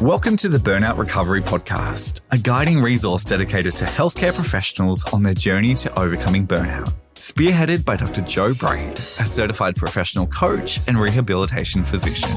Welcome to the Burnout Recovery Podcast, a guiding resource dedicated to healthcare professionals on their journey to overcoming burnout. Spearheaded by Dr. Joe Braid, a certified professional coach and rehabilitation physician.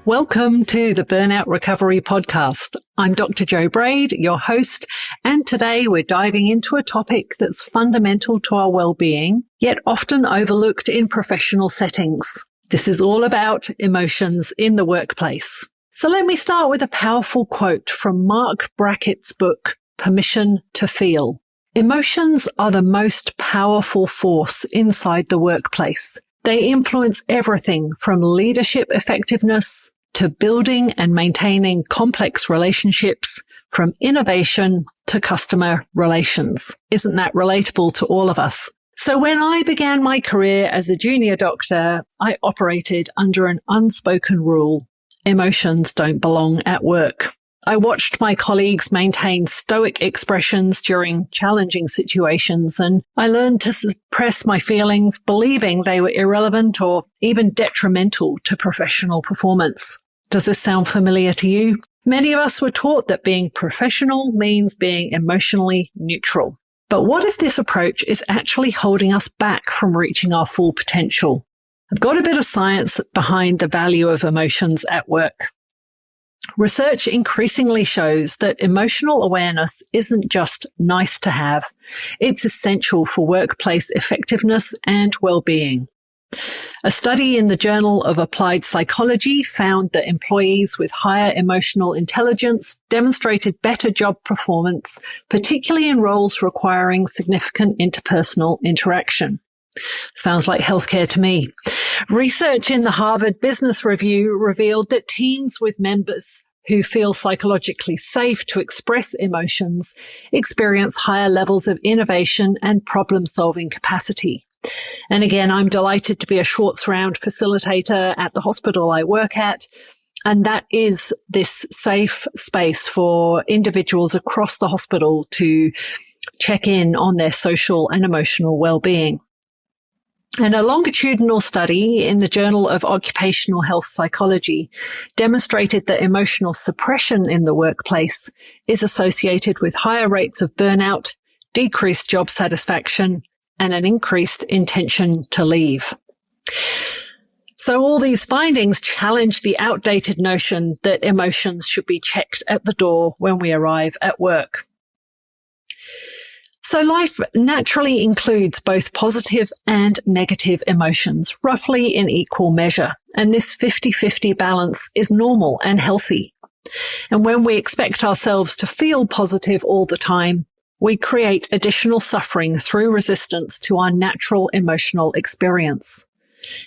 Welcome to the Burnout Recovery Podcast. I'm Dr. Joe Braid, your host, and today we're diving into a topic that's fundamental to our well-being, yet often overlooked in professional settings. This is all about emotions in the workplace. So let me start with a powerful quote from Mark Brackett's book, Permission to Feel. Emotions are the most powerful force inside the workplace. They influence everything from leadership effectiveness to building and maintaining complex relationships, from innovation to customer relations. Isn't that relatable to all of us? So when I began my career as a junior doctor, I operated under an unspoken rule. Emotions don't belong at work. I watched my colleagues maintain stoic expressions during challenging situations, and I learned to suppress my feelings, believing they were irrelevant or even detrimental to professional performance. Does this sound familiar to you? Many of us were taught that being professional means being emotionally neutral. But what if this approach is actually holding us back from reaching our full potential? I've got a bit of science behind the value of emotions at work. Research increasingly shows that emotional awareness isn't just nice to have. It's essential for workplace effectiveness and well-being. A study in the Journal of Applied Psychology found that employees with higher emotional intelligence demonstrated better job performance, particularly in roles requiring significant interpersonal interaction. Sounds like healthcare to me. Research in the Harvard Business Review revealed that teams with members who feel psychologically safe to express emotions experience higher levels of innovation and problem-solving capacity. And again, I'm delighted to be a Schwartz Round facilitator at the hospital I work at. And that is this safe space for individuals across the hospital to check in on their social and emotional well-being. And a longitudinal study in the Journal of Occupational Health Psychology demonstrated that emotional suppression in the workplace is associated with higher rates of burnout, decreased job satisfaction, and an increased intention to leave. So all these findings challenge the outdated notion that emotions should be checked at the door when we arrive at work. So life naturally includes both positive and negative emotions, roughly in equal measure. And this 50-50 balance is normal and healthy. And when we expect ourselves to feel positive all the time, we create additional suffering through resistance to our natural emotional experience.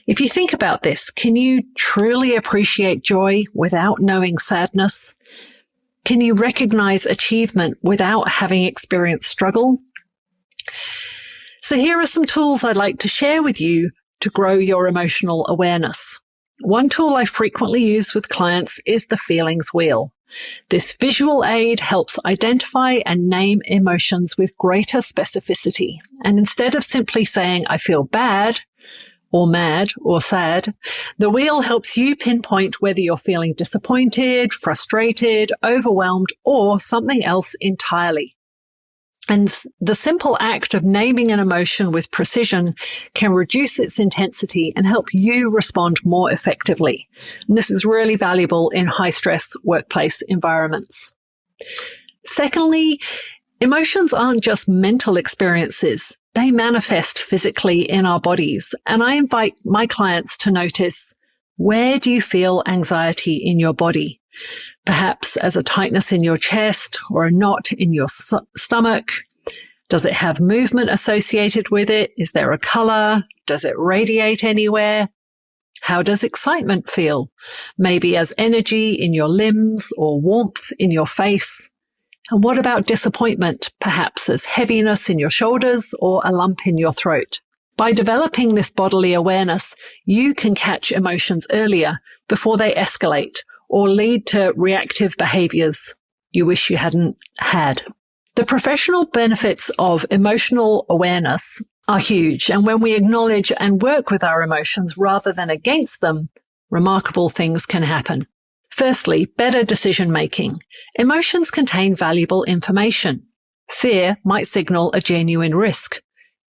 If you think about this, can you truly appreciate joy without knowing sadness? Can you recognize achievement without having experienced struggle? So here are some tools I'd like to share with you to grow your emotional awareness. One tool I frequently use with clients is the feelings wheel. This visual aid helps identify and name emotions with greater specificity. And instead of simply saying, I feel bad, or mad, or sad, the wheel helps you pinpoint whether you're feeling disappointed, frustrated, overwhelmed, or something else entirely. And the simple act of naming an emotion with precision can reduce its intensity and help you respond more effectively. And this is really valuable in high-stress workplace environments. Secondly, emotions aren't just mental experiences. They manifest physically in our bodies. And I invite my clients to notice, where do you feel anxiety in your body? Perhaps as a tightness in your chest or a knot in your stomach. Does it have movement associated with it? Is there a color? Does it radiate anywhere? How does excitement feel? Maybe as energy in your limbs or warmth in your face. And what about disappointment? Perhaps as heaviness in your shoulders or a lump in your throat. By developing this bodily awareness, you can catch emotions earlier before they escalate or lead to reactive behaviors you wish you hadn't had. The professional benefits of emotional awareness are huge, and when we acknowledge and work with our emotions rather than against them, remarkable things can happen. Firstly, better decision making. Emotions contain valuable information. Fear might signal a genuine risk.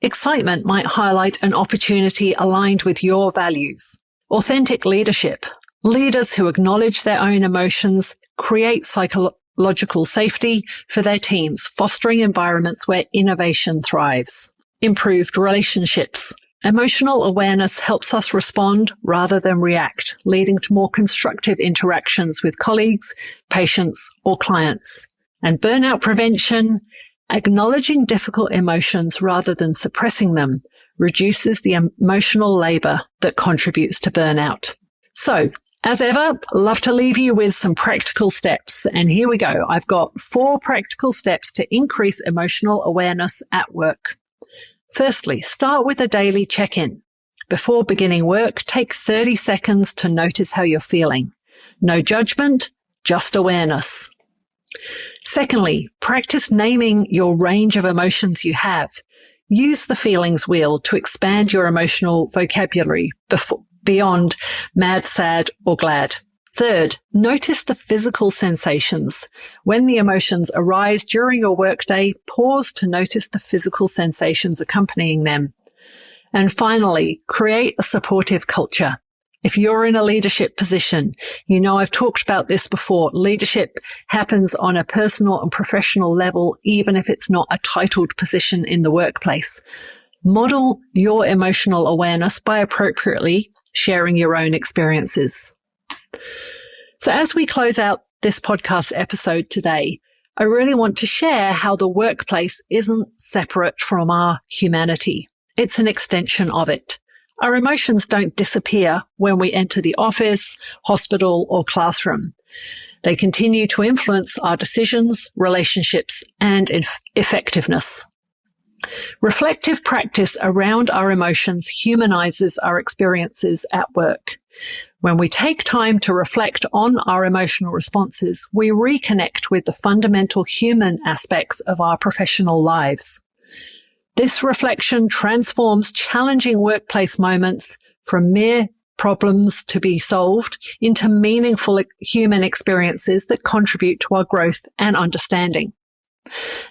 Excitement might highlight an opportunity aligned with your values. Authentic leadership. Leaders who acknowledge their own emotions create psychological safety for their teams, fostering environments where innovation thrives. Improved relationships. Emotional awareness helps us respond rather than react, leading to more constructive interactions with colleagues, patients, or clients. And burnout prevention. Acknowledging difficult emotions rather than suppressing them reduces the emotional labor that contributes to burnout. So, as ever, love to leave you with some practical steps. And here we go. I've got 4 practical steps to increase emotional awareness at work. Firstly, start with a daily check-in. Before beginning work, take 30 seconds to notice how you're feeling. No judgment, just awareness. Secondly, practice naming your range of emotions you have. Use the feelings wheel to expand your emotional vocabulary beyond mad, sad, or glad. Third, notice the physical sensations. When the emotions arise during your workday, pause to notice the physical sensations accompanying them. And finally, create a supportive culture. If you're in a leadership position, I've talked about this before. Leadership happens on a personal and professional level, even if it's not a titled position in the workplace. Model your emotional awareness by appropriately sharing your own experiences. So as we close out this podcast episode today, I really want to share how the workplace isn't separate from our humanity. It's an extension of it. Our emotions don't disappear when we enter the office, hospital, or classroom. They continue to influence our decisions, relationships, and effectiveness. Reflective practice around our emotions humanizes our experiences at work. When we take time to reflect on our emotional responses, we reconnect with the fundamental human aspects of our professional lives. This reflection transforms challenging workplace moments from mere problems to be solved into meaningful human experiences that contribute to our growth and understanding.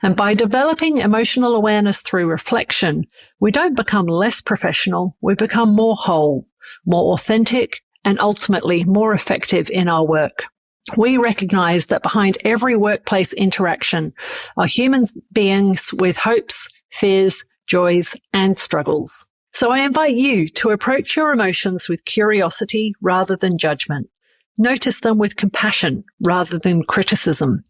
And by developing emotional awareness through reflection, we don't become less professional, we become more whole, more authentic, and ultimately more effective in our work. We recognize that behind every workplace interaction are human beings with hopes, fears, joys, and struggles. So I invite you to approach your emotions with curiosity rather than judgment. Notice them with compassion rather than criticism,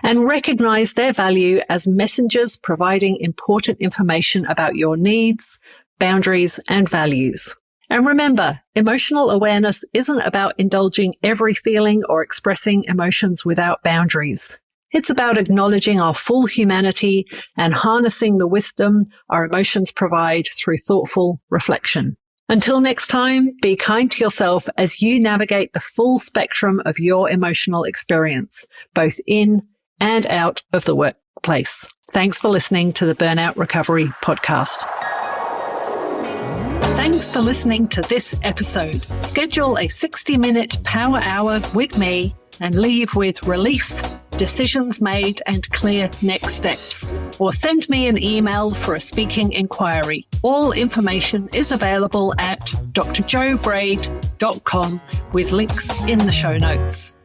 and recognize their value as messengers providing important information about your needs, boundaries, and values. And remember, emotional awareness isn't about indulging every feeling or expressing emotions without boundaries. It's about acknowledging our full humanity and harnessing the wisdom our emotions provide through thoughtful reflection. Until next time, be kind to yourself as you navigate the full spectrum of your emotional experience, both in and out of the workplace. Thanks for listening to the Burnout Recovery Podcast. Thanks for listening to this episode. Schedule a 60-minute power hour with me and leave with relief, decisions made, and clear next steps. Or send me an email for a speaking inquiry. All information is available at drjobraid.com with links in the show notes.